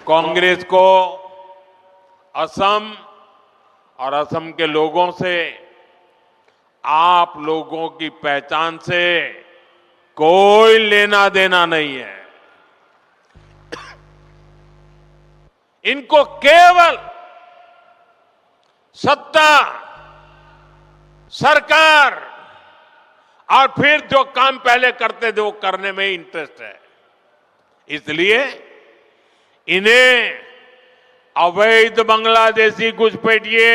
कांग्रेस को असम और असम के लोगों से, आप लोगों की पहचान से कोई लेना देना नहीं है। इनको केवल सत्ता, सरकार और फिर जो काम पहले करते थे वो करने में इंटरेस्ट है। इसलिए इन्हें अवैध बांग्लादेशी घुसपैठिए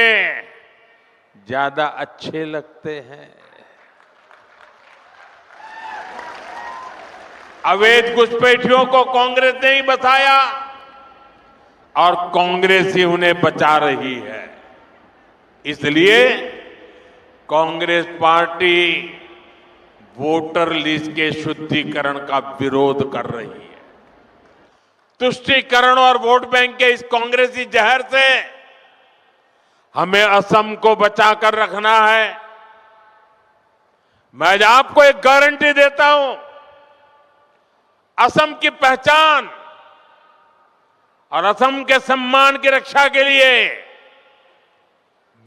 ज्यादा अच्छे लगते हैं। अवैध घुसपैठियों को कांग्रेस ने ही बचाया और कांग्रेस ही उन्हें बचा रही है। इसलिए कांग्रेस पार्टी वोटर लिस्ट के शुद्धिकरण का विरोध कर रही है। तुष्टीकरण और वोट बैंक के इस कांग्रेसी जहर से हमें असम को बचाकर रखना है। मैं आज आपको एक गारंटी देता हूं, असम की पहचान और असम के सम्मान की रक्षा के लिए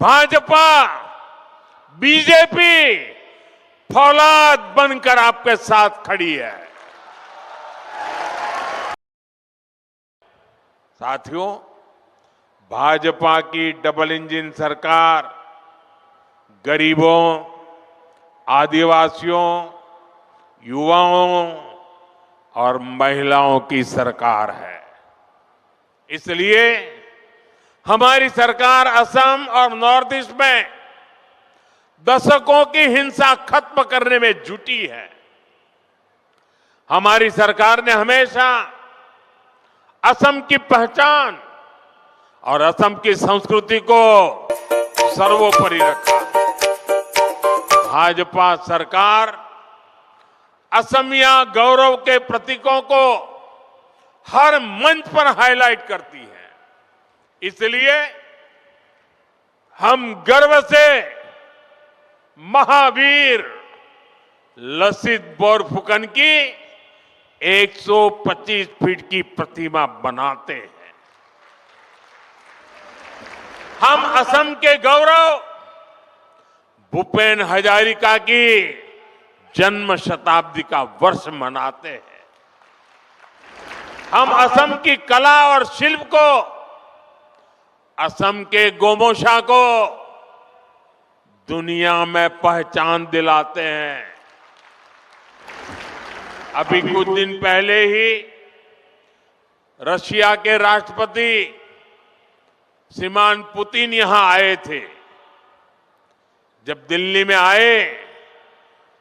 भाजपा, बीजेपी फौलाद बनकर आपके साथ खड़ी है। साथियों, भाजपा की डबल इंजन सरकार गरीबों, आदिवासियों, युवाओं और महिलाओं की सरकार है। इसलिए हमारी सरकार असम और नॉर्थ ईस्ट में दशकों की हिंसा खत्म करने में जुटी है। हमारी सरकार ने हमेशा असम की पहचान और असम की संस्कृति को सर्वोपरि रखा। भाजपा सरकार असमिया गौरव के प्रतीकों को हर मंच पर हाईलाइट करती है। इसलिए हम गर्व से महावीर लसित बोरफुकन की 125 फीट की प्रतिमा बनाते हैं। हम असम के गौरव भूपेन हजारिका की जन्म शताब्दी का वर्ष मनाते हैं। हम असम की कला और शिल्प को, असम के गोमोशा को दुनिया में पहचान दिलाते हैं। अभी कुछ दिन पहले ही रशिया के राष्ट्रपति श्रीमान पुतिन यहां आए थे। जब दिल्ली में आए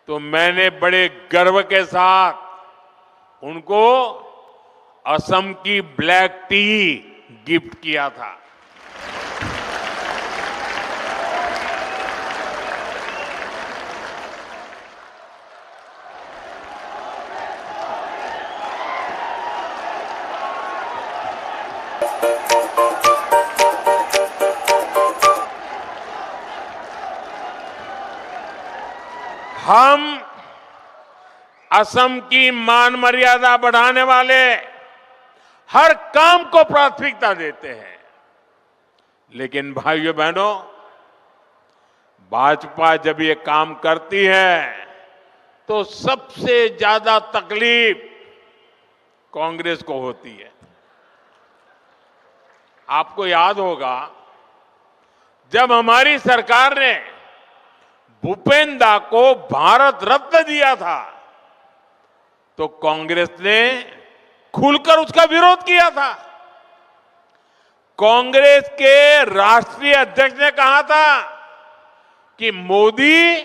तो मैंने बड़े गर्व के साथ उनको असम की ब्लैक टी गिफ्ट किया था। हम असम की मान मर्यादा बढ़ाने वाले हर काम को प्राथमिकता देते हैं। लेकिन भाइयों बहनों, भाजपा जब ये काम करती है तो सबसे ज्यादा तकलीफ कांग्रेस को होती है। आपको याद होगा, जब हमारी सरकार ने भूपेन दा को भारत रत्न दिया था तो कांग्रेस ने खुलकर उसका विरोध किया था। कांग्रेस के राष्ट्रीय अध्यक्ष ने कहा था कि मोदी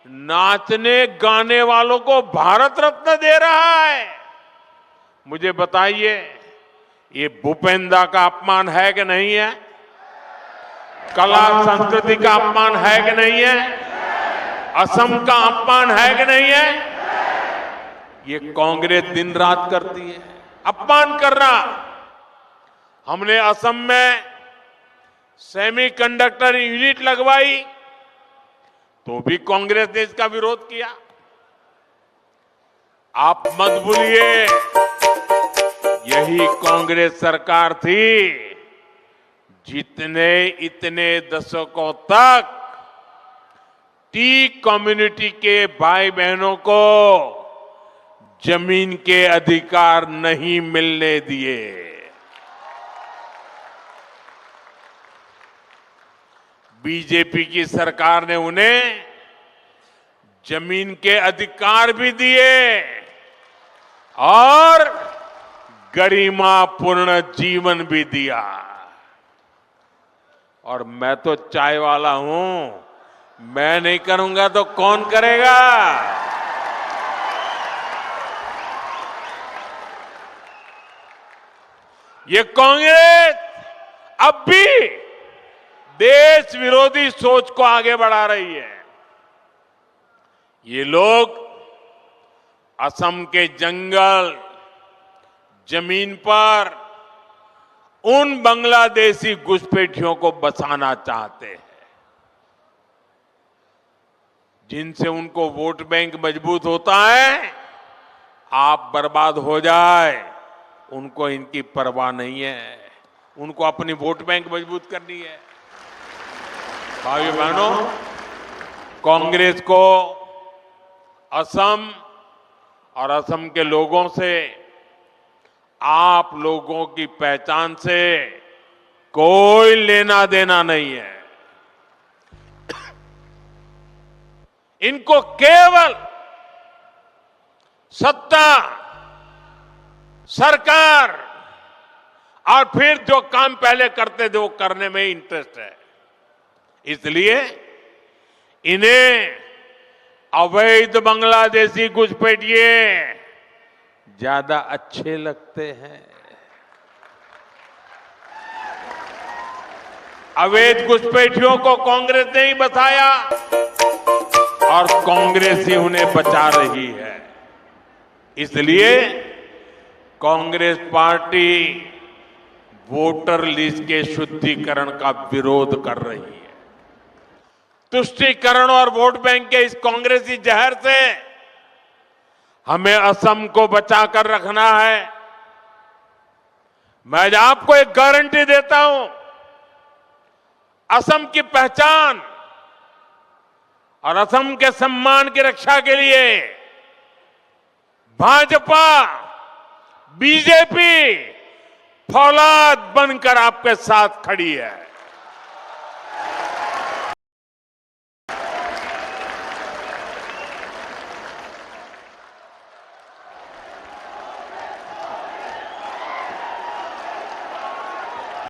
नाचने गाने वालों को भारत रत्न दे रहा है। मुझे बताइए, ये भूपेन दा का अपमान है कि नहीं है? कला संस्कृति का अपमान है कि नहीं है? असम का अपमान है कि नहीं है? ये कांग्रेस दिन रात करती है अपमान करना। हमने असम में सेमीकंडक्टर यूनिट लगवाई तो भी कांग्रेस ने इसका विरोध किया। आप मत भूलिए, यही कांग्रेस सरकार थी जितने इतने दशकों तक टी कम्युनिटी के भाई बहनों को जमीन के अधिकार नहीं मिलने दिए। बीजेपी की सरकार ने उन्हें जमीन के अधिकार भी दिए और गरिमापूर्ण जीवन भी दिया। और मैं तो चाय वाला हूं, मैं नहीं करूंगा तो कौन करेगा? ये कांग्रेस अब भी देश विरोधी सोच को आगे बढ़ा रही है। ये लोग असम के जंगल जमीन पर उन बांग्लादेशी घुसपैठियों को बसाना चाहते हैं जिनसे उनको वोट बैंक मजबूत होता है। आप बर्बाद हो जाए उनको इनकी परवाह नहीं है, उनको अपनी वोट बैंक मजबूत करनी है। भाइयों बहनों, कांग्रेस को असम और असम के लोगों से, आप लोगों की पहचान से कोई लेना देना नहीं है। इनको केवल सत्ता, सरकार और फिर जो काम पहले करते थे वो करने में इंटरेस्ट है। इसलिए इन्हें अवैध बांग्लादेशी घुसपैठिए ज्यादा अच्छे लगते हैं। अवैध घुसपैठियों को कांग्रेस ने ही बचाया और कांग्रेस ही उन्हें बचा रही है। इसलिए कांग्रेस पार्टी वोटर लिस्ट के शुद्धिकरण का विरोध कर रही है। तुष्टीकरण और वोट बैंक के इस कांग्रेसी जहर से हमें असम को बचाकर रखना है। मैं आज आपको एक गारंटी देता हूं, असम की पहचान और असम के सम्मान की रक्षा के लिए भाजपा, बीजेपी फौलाद बनकर आपके साथ खड़ी है।